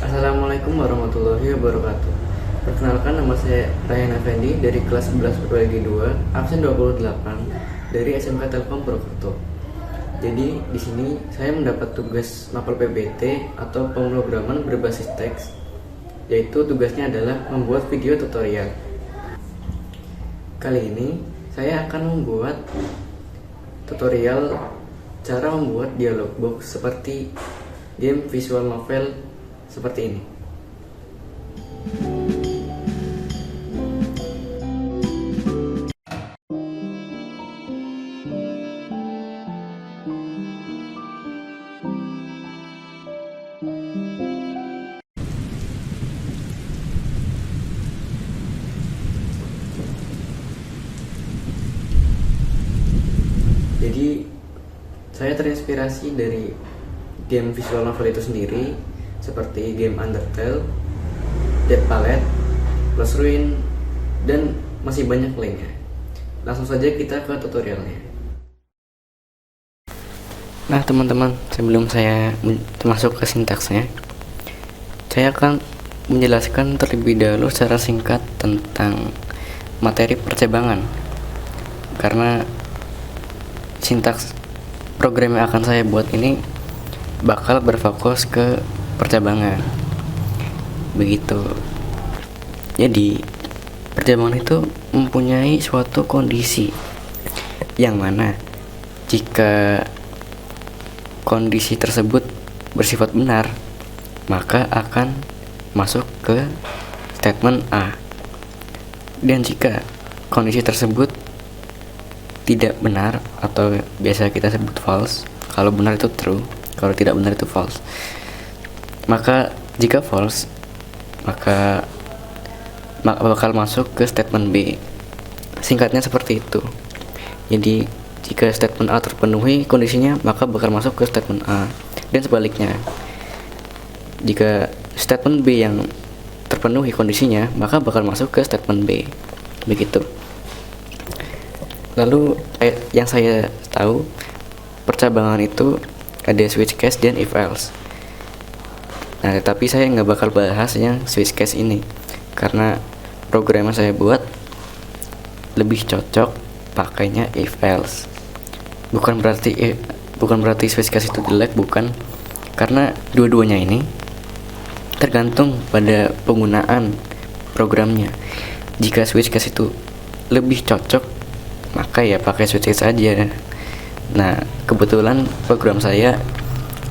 Assalamualaikum warahmatullahi wabarakatuh. Perkenalkan, nama saya Ryan Effendi dari kelas 11 PPLG 2, absen 28 dari SMK Telkom Purwokerto. Jadi di sini saya mendapat tugas mapel PBT atau pemrograman berbasis teks, yaitu tugasnya adalah membuat video tutorial. Kali ini saya akan membuat tutorial cara membuat dialog box seperti game visual novel seperti ini. Jadi saya terinspirasi dari game visual novel itu sendiri, seperti game Undertale, Dead Palette, Plus Ruin, dan masih banyak lainnya. Langsung saja kita ke tutorialnya. Nah teman-teman, sebelum saya masuk ke sintaksnya, saya akan menjelaskan terlebih dahulu secara singkat tentang materi percabangan, karena sintaks program yang akan saya buat ini bakal berfokus ke percabangan. Begitu. Jadi percabangan itu mempunyai suatu kondisi yang mana jika kondisi tersebut bersifat benar, maka akan masuk ke statement A. Dan jika kondisi tersebut tidak benar atau biasa kita sebut false, kalau benar itu true, kalau tidak benar itu false. Maka jika false, maka bakal masuk ke statement B. Singkatnya seperti itu. Jadi jika statement A terpenuhi kondisinya, maka bakal masuk ke statement A, dan sebaliknya. Jika statement B yang terpenuhi kondisinya, maka bakal masuk ke statement B. Begitu. Lalu yang saya tahu, percabangan itu ada switch case dan if else. Nah, tapi saya nggak bakal bahas yang switch case ini karena program yang saya buat lebih cocok pakainya if else. Bukan berarti switch case itu jelek, bukan, karena dua-duanya ini tergantung pada penggunaan programnya. Jika switch case itu lebih cocok, maka ya pakai switch case aja. Nah, kebetulan program saya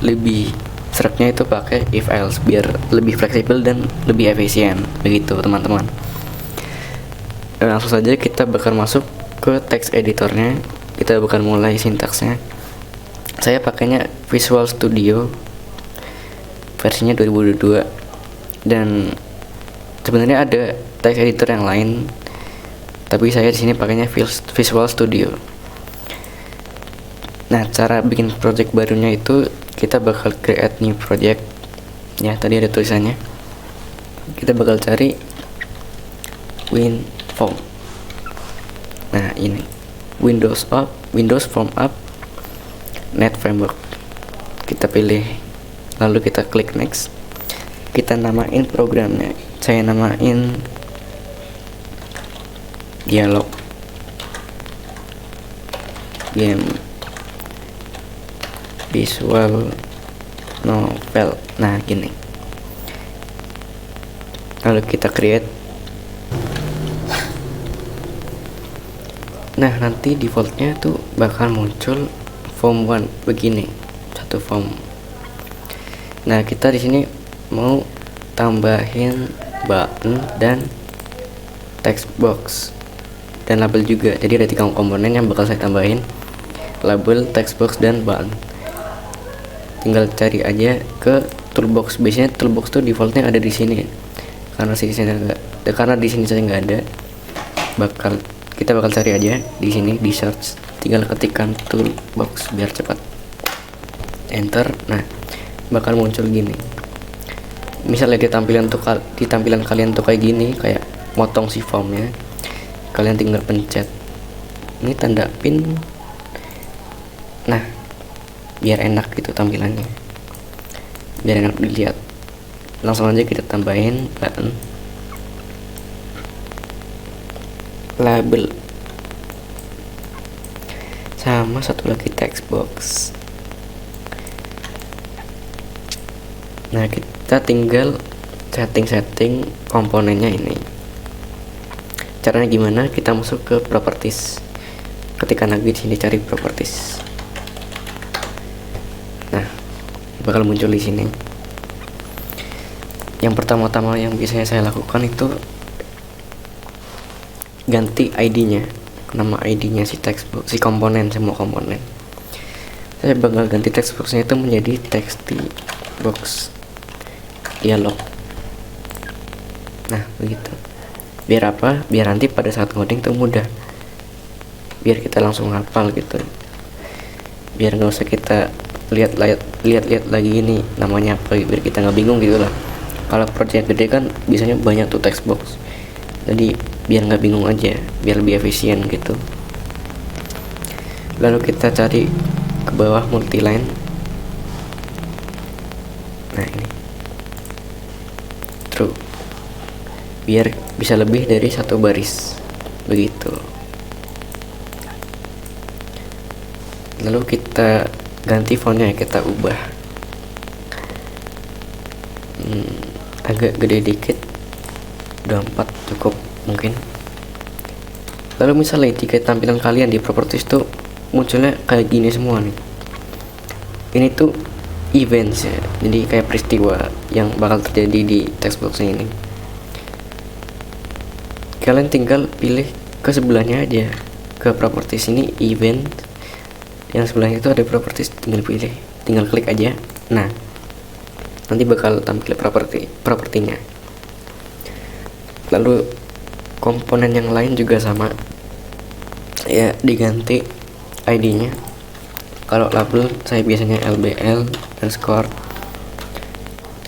lebih seretnya itu pakai if else biar lebih fleksibel dan lebih efisien. Begitu teman-teman. Langsung saja kita bakal masuk ke text editornya. Kita bakal mulai sintaksnya. Saya pakainya Visual Studio versinya 2022, dan sebenarnya ada text editor yang lain, tapi saya di sini pakainya Visual Studio. Nah, cara bikin project barunya itu kita bakal create new project. Ya, tadi ada tulisannya. Kita bakal cari WinForm. Nah, ini Windows Form App Net Framework. Kita pilih, lalu kita klik next. Kita namain programnya. Saya namain dialog game visual novel. Nah, gini. Lalu kita create. Nah, nanti defaultnya tuh bakal muncul form 1 begini, satu form. Nah, kita di sini mau tambahin button dan text box dan label juga. Jadi ada 3 komponen yang bakal saya tambahin: label, text box, dan button. Tinggal cari aja ke toolbox. Biasanya toolbox tuh defaultnya ada di sini. Karena di sini saya nggak ada, kita bakal cari aja di sini di search. Tinggal ketikkan toolbox biar cepat. Enter. Nah, bakal muncul gini. Misalnya di tampilan kalian tuh kayak gini, kayak motong si formnya, kalian tinggal pencet ini tanda pin. Nah, biar enak gitu tampilannya, biar enak dilihat. langsung aja kita tambahin button label sama satu lagi text box. Nah, kita tinggal setting komponennya ini. Caranya gimana? Kita masuk ke properties, ketika lagi di sini cari properties. Nah, bakal muncul di sini. Yang pertama-tama yang biasanya saya lakukan itu ganti ID-nya, nama ID-nya si textbox, si komponen, semua komponen. Saya bakal ganti textbox-nya itu menjadi textbox dialog. Nah, begitu. Biar apa? Biar nanti pada saat ngoding itu mudah. Biar kita langsung hafal gitu. Biar nggak usah kita lihat lagi ini namanya apa, biar kita nggak bingung gitu lah. Kalau project gede kan biasanya banyak tuh textbox. Jadi biar nggak bingung aja, biar lebih efisien gitu. Lalu kita cari ke bawah multiline. Nah, ini true, biar bisa lebih dari satu baris begitu. Lalu kita ganti fontnya, kita ubah agak gede dikit, 24 cukup mungkin. Lalu misalnya jika tampilan kalian di properties tuh munculnya kayak gini semua nih, ini tuh events ya, jadi kayak peristiwa yang bakal terjadi di textbox ini. Kalian tinggal pilih ke sebelahnya aja, ke properties ini event, yang sebelahnya itu ada properties, tinggal pilih, tinggal klik aja. Nah, nanti bakal tampil propertinya. Lalu komponen yang lain juga sama ya, diganti ID-nya. Kalau label saya biasanya LBL dan score,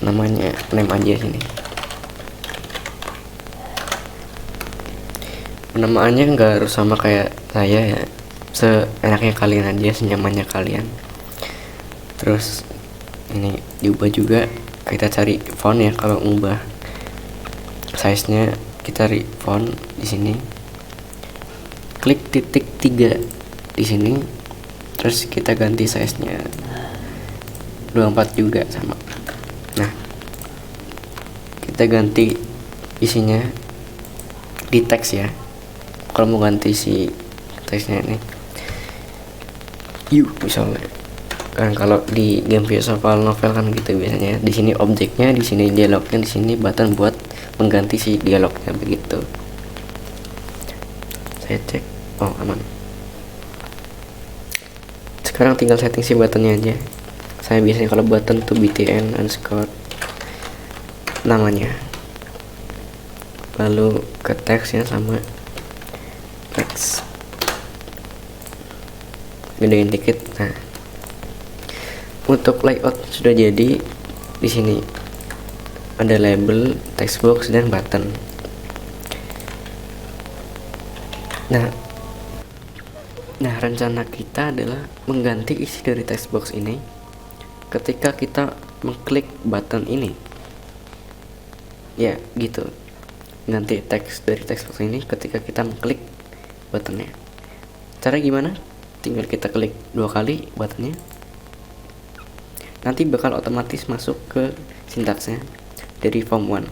namanya name aja sini. Penamaannya nggak harus sama kayak saya ya, seenaknya kalian aja, senyamannya kalian. Terus ini diubah juga, kita cari font ya. Kalau ngubah size nya kita cari font di sini, klik titik 3 di sini, terus kita ganti size nya 24 juga sama. Nah, kita ganti isinya di teks ya. Kalau mau ganti si teksnya ini misalnya kan, kalau di game visual novel kan gitu biasanya, di sini objeknya, di sini dialognya, di sini button buat mengganti si dialognya begitu. Saya cek, oh aman. Sekarang tinggal setting si buttonnya aja. Saya biasanya kalau button tuh btn underscore namanya, lalu ke teksnya sama teks, gedein dikit. Nah, untuk layout sudah jadi. Di sini ada label, text box, dan button. Nah, rencana kita adalah mengganti isi dari text box ini ketika kita mengklik button ini. Ya, gitu. Ganti teks dari text box ini ketika kita mengklik buttonnya. Cara gimana? Tinggal kita klik 2 kali buttonnya, nanti bakal otomatis masuk ke sintaksnya dari form 1,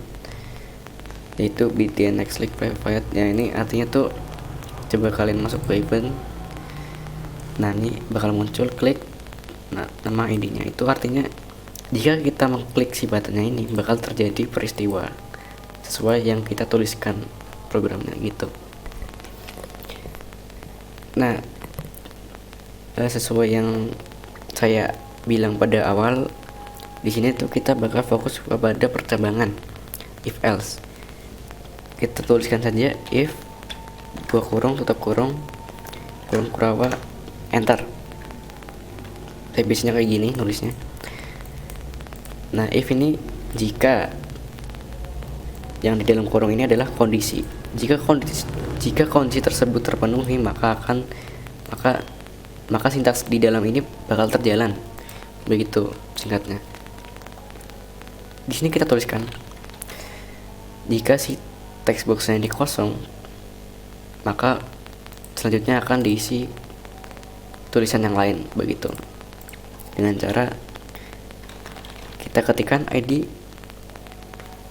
yaitu btn next click private. Ya, ini artinya tuh coba kalian masuk ke event. Nah, ini bakal muncul klik, nah, nama ID-nya. Itu artinya jika kita mengklik si buttonnya ini bakal terjadi peristiwa sesuai yang kita tuliskan programnya gitu. Nah, sesuai yang saya bilang pada awal, di sini tuh kita bakal fokus kepada percabangan, if else. Kita tuliskan saja if buah kurung tutup kurung kurung kurawa enter. Saya biasanya kayak gini nulisnya. Nah, if ini jika yang di dalam kurung ini adalah kondisi. Jika kondisi tersebut terpenuhi, maka sintaks di dalam ini bakal terjalan. Begitu singkatnya. Di sini kita tuliskan, jika si text boxnya ini kosong, maka selanjutnya akan diisi tulisan yang lain begitu. Dengan cara kita ketikkan ID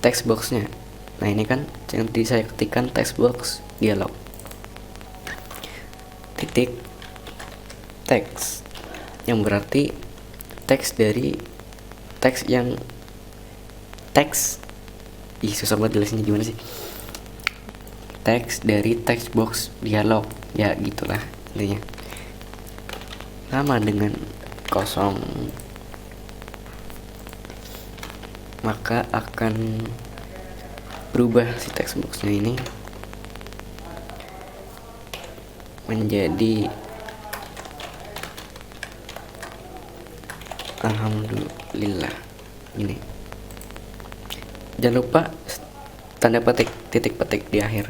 text boxnya. Nah ini kan yang tadi saya ketikkan text box dialog. Titik teks, yang berarti teks dari teks yang teks. Susah banget jelasinnya gimana sih. Teks dari text box dialog. Ya gitulah intinya. Sama dengan kosong, maka akan berubah si text boxnya ini menjadi alhamdulillah ini. Jangan lupa tanda petik, titik petik di akhir.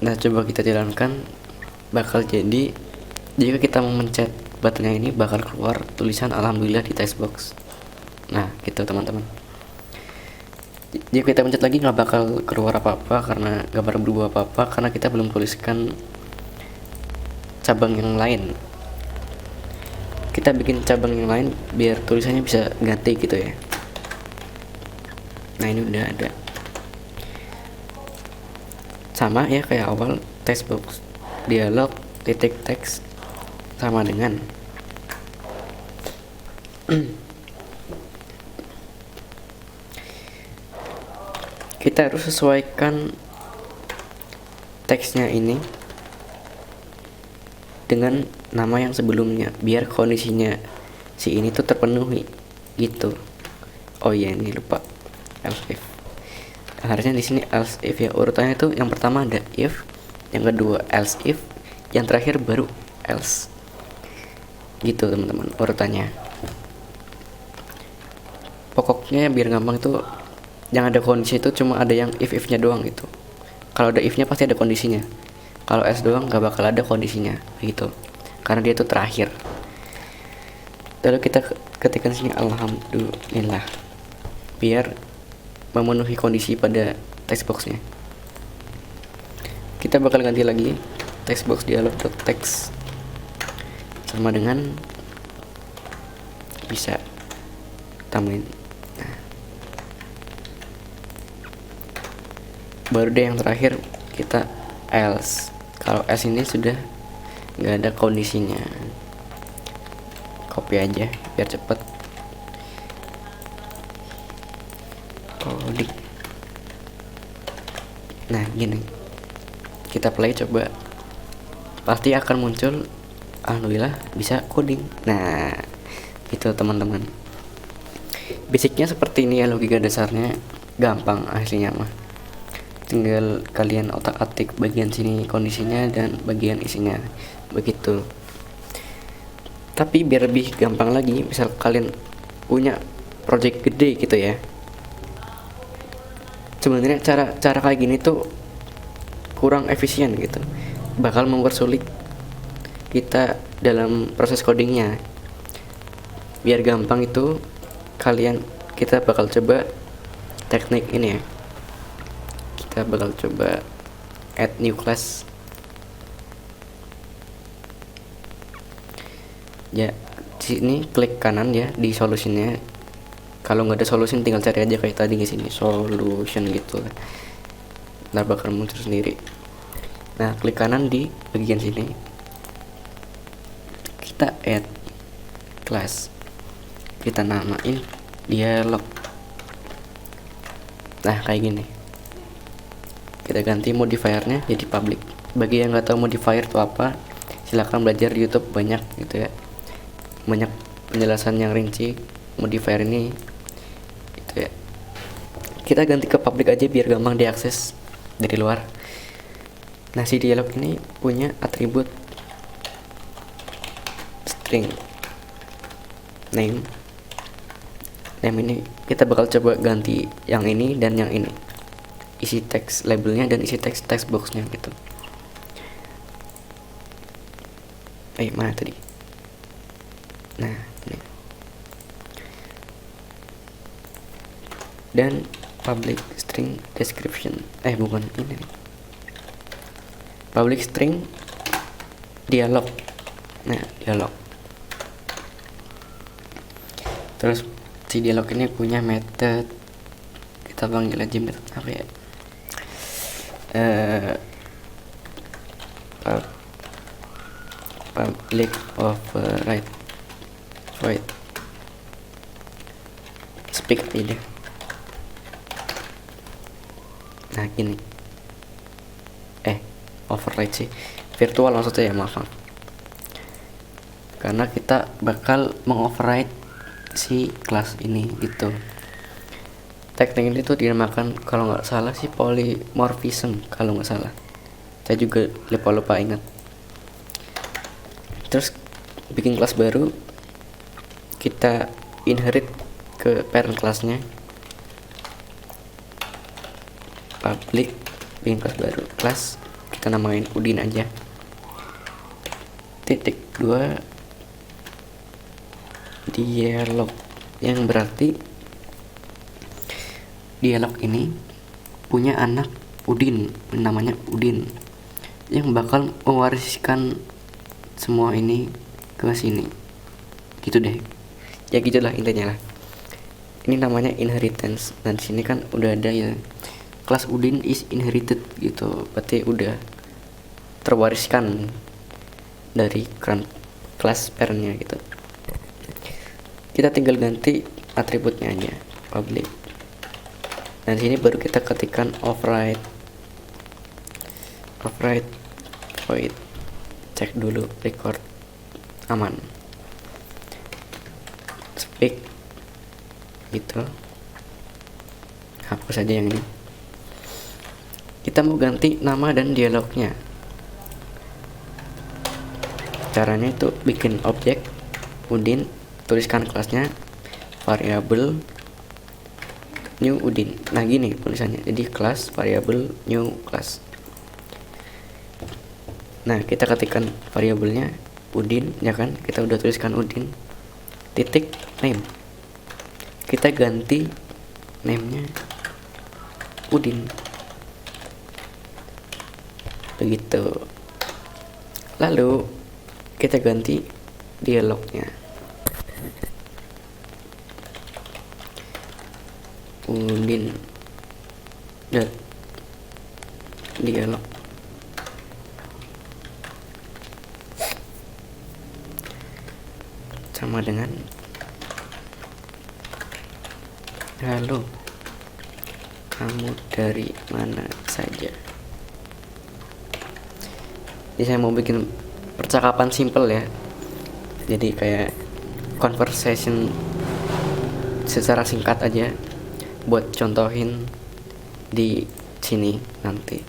Nah coba kita jalankan, bakal jadi jika kita memencet buttonnya ini bakal keluar tulisan alhamdulillah di text box. Nah gitu teman-teman. Jika kita pencet lagi nggak bakal keluar apa-apa karena nggak bakal berubah apa-apa karena kita belum tuliskan cabang yang lain. Kita bikin cabang yang lain biar tulisannya bisa ganti gitu ya. Nah ini udah ada, sama ya kayak awal, text box dialog titik teks sama dengan kita harus sesuaikan teksnya ini dengan nama yang sebelumnya biar kondisinya si ini tuh terpenuhi gitu. Oh iya ini lupa, else if. Harusnya di sini else if ya, urutannya itu yang pertama ada if, yang kedua else if, yang terakhir baru else. Gitu teman-teman urutannya. Pokoknya biar gampang itu yang ada kondisi itu cuma ada yang if-nya doang gitu. Kalau ada if-nya pasti ada kondisinya. Kalau else doang gak bakal ada kondisinya gitu. Karena dia itu terakhir. Lalu kita ketikkan sini alhamdulillah biar memenuhi kondisi pada text boxnya. Kita bakal ganti lagi text box dialog.text sama dengan bisa tambahin. Nah, baru deh yang terakhir kita else. Kalau else ini sudah nggak ada kondisinya, copy aja biar cepet. Coding. Nah gini, kita play coba, pasti akan muncul alhamdulillah bisa coding. Nah itu teman-teman, basicnya seperti ini ya, logika dasarnya gampang aslinya mah. Tinggal kalian otak-atik bagian sini kondisinya dan bagian isinya begitu. Tapi biar lebih gampang lagi, misal kalian punya project gede gitu ya, sebenarnya cara kayak gini tuh kurang efisien gitu, bakal mempersulit kita dalam proses codingnya. Biar gampang itu kita bakal coba teknik ini ya. Kita bakal coba add new class ya. Di sini klik kanan ya di solutionnya. Kalau nggak ada solution tinggal cari aja kayak tadi di sini solution gitu. Ntar bakal muncul sendiri. Nah klik kanan di bagian sini, kita add class, kita namain dialog. Nah kayak gini, kita ganti modifiernya jadi public. Bagi yang nggak tahu modifier itu apa, silahkan belajar di YouTube, banyak gitu ya, banyak penjelasan yang rinci modifier ini gitu ya. Kita ganti ke public aja biar gampang diakses dari luar. Nah si dialog ini punya atribut string name ini kita bakal coba ganti yang ini dan yang ini, isi teks labelnya dan isi text boxnya gitu. Mana tadi? Nah ini dan public string description. Bukan ini. Public string dialog. Nah, dialog. Terus si dialog ini punya method, kita panggil aja method apa ya? Public override void speak aja deh. Nah gini, override sih, virtual maksudnya ya, maaf. Karena kita bakal mengoverride si kelas ini gitu. Teknik ini tuh dinamakan kalau nggak salah sih polymorphism kalau nggak salah. Saya juga lupa ingat. Terus bikin kelas baru, kita inherit ke parent kelasnya. Public, bikin kelas baru, kelas kita namain Udin aja. Titik 2 dialog, yang berarti dialog ini punya anak Udin, namanya Udin, yang bakal mewariskan semua ini ke sini gitu deh. Ya gitulah intinya lah. Ini namanya inheritance, dan sini kan udah ada ya, kelas Udin is inherited gitu, berarti udah terwariskan dari kelas parentnya gitu. Kita tinggal ganti atributnya aja, public, dan sini baru kita ketikkan override void, cek dulu record aman, speak gitu, hapus aja yang ini. Kita mau ganti nama dan dialognya. Caranya itu bikin objek Udin, tuliskan kelasnya variabel new Udin. Nah gini tulisannya, jadi kelas variabel new class. Nah kita ketikkan variabelnya Udin ya kan, kita udah tuliskan Udin, titik name, kita ganti namenya Udin begitu. Lalu kita ganti dialognya, Udin dot dialog. Sama dengan halo, kamu dari mana saja. Jadi saya mau bikin percakapan simple ya, jadi kayak conversation secara singkat aja buat contohin di sini nanti.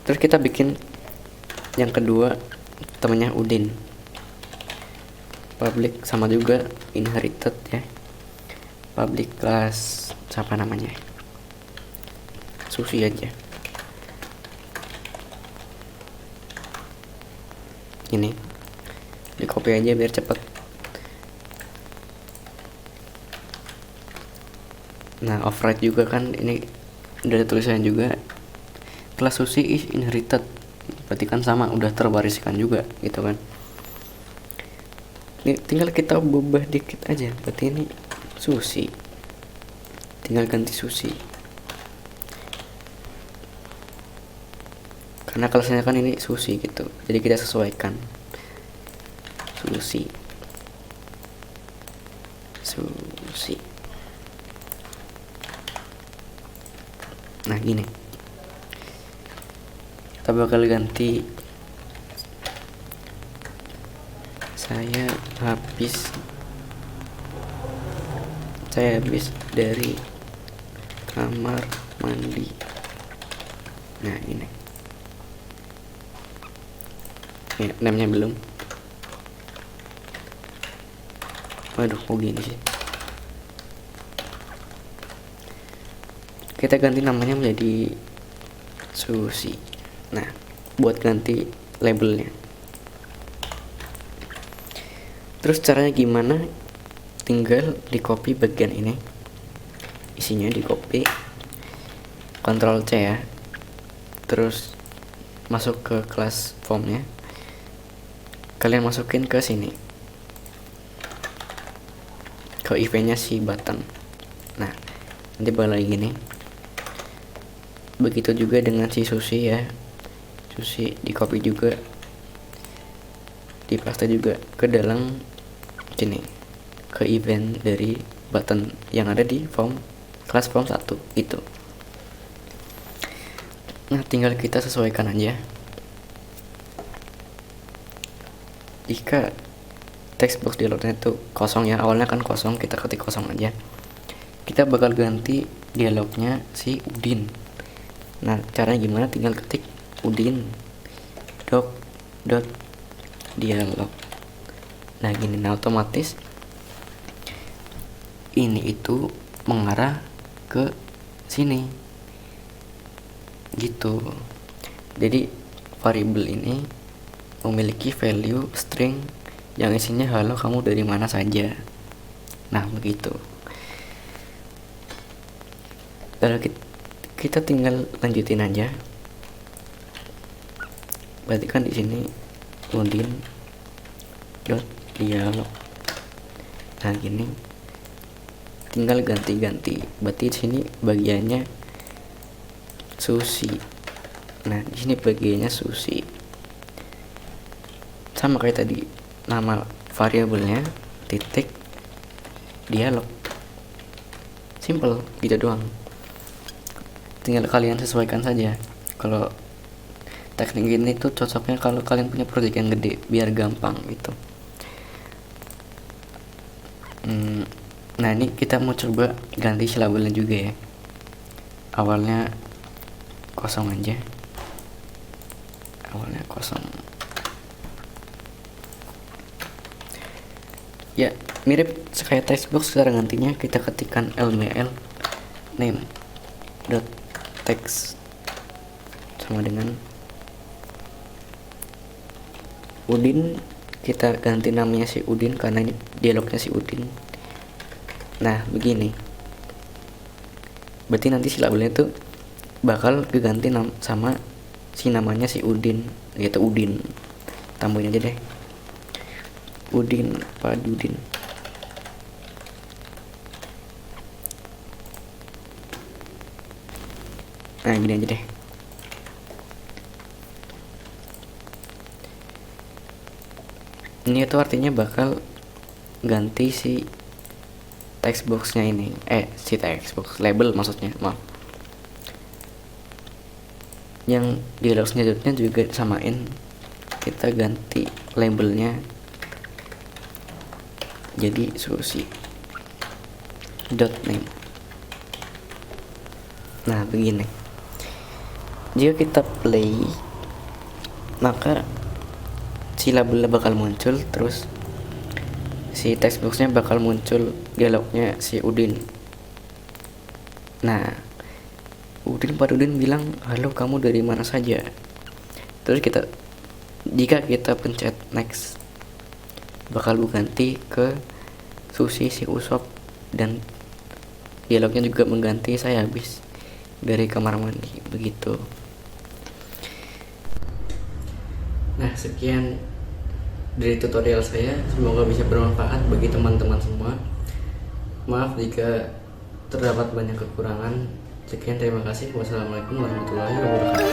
Terus kita bikin yang kedua, temennya Udin, public sama juga inherited ya, public class siapa namanya, Susi aja. Ini di copy aja biar cepet. Nah override juga kan, ini udah ada tulisannya juga, kelas Susi is inherited, berarti kan sama, udah terwariskan juga gitu kan. Ini tinggal kita ubah dikit aja, berarti ini Susi, tinggal ganti Susi karena kelasnya kan ini Susi gitu, jadi kita sesuaikan Susi. Nah gini, kita bakal ganti saya habis dari kamar mandi. Nah ini ya, namanya belum. Waduh kok gini sih. Kita ganti namanya menjadi Susi. Nah buat ganti labelnya, terus caranya gimana, tinggal di copy bagian ini, isinya di copy, Ctrl C ya, terus masuk ke kelas formnya, kalian masukin ke sini, ke eventnya si button. Nah, nanti bakal lagi gini. Begitu juga dengan si Susi ya, Susi di copy juga, dipaste juga ke dalam sini, ke event dari button yang ada di form kelas form 1 itu. Nah, tinggal kita sesuaikan aja. Jika text box di dialognya itu kosong ya, awalnya kan kosong, kita ketik kosong aja. Kita bakal ganti dialognya si Udin. Nah, caranya gimana? Tinggal ketik Udin dot dialog. Nah gini, nah otomatis ini itu mengarah ke sini gitu. Jadi variabel ini memiliki value string yang isinya halo kamu dari mana saja. Nah begitu. Lalu kita tinggal lanjutin aja. Berarti kan di sini Udin dot dialog. Nah gini, tinggal ganti-ganti. Berarti di sini bagiannya Susi. Nah di sini bagiannya Susi. Sama kayak tadi, nama variabelnya titik dialog. Simple gitu doang. Tinggal kalian sesuaikan saja. Kalau teknik ini tuh cocoknya kalau kalian punya project yang gede, biar gampang gitu. Nah ini kita mau coba ganti labelnya juga ya. Awalnya kosong aja, awalnya kosong ya, mirip kayak textbox. Sekarang gantinya kita ketikkan lml name dot text sama dengan Udin. Kita ganti namanya si Udin karena ini dialognya si Udin. Nah begini, berarti nanti si labelnya tuh bakal diganti sama si namanya si Udin, yaitu Udin. Tambahin aja deh Udin Padudin. Nah gini aja deh. Ini tuh artinya bakal ganti si text boxnya ini, si text box label maksudnya, maaf. Yang dialog selanjutnya juga samain, kita ganti labelnya jadi Susi dot name. Nah begini, jika kita play maka si labelnya bakal muncul, terus si text boxnya bakal muncul dialognya si Udin. Nah Pak Udin bilang halo kamu dari mana saja. Terus jika kita pencet next, bakal berganti ke Susi si Usop, dan dialognya juga mengganti saya habis dari kamar mandi begitu. Nah sekian dari tutorial saya, semoga bisa bermanfaat bagi teman-teman semua. Maaf jika terdapat banyak kekurangan. Sekian, terima kasih. Wassalamualaikum warahmatullahi wabarakatuh.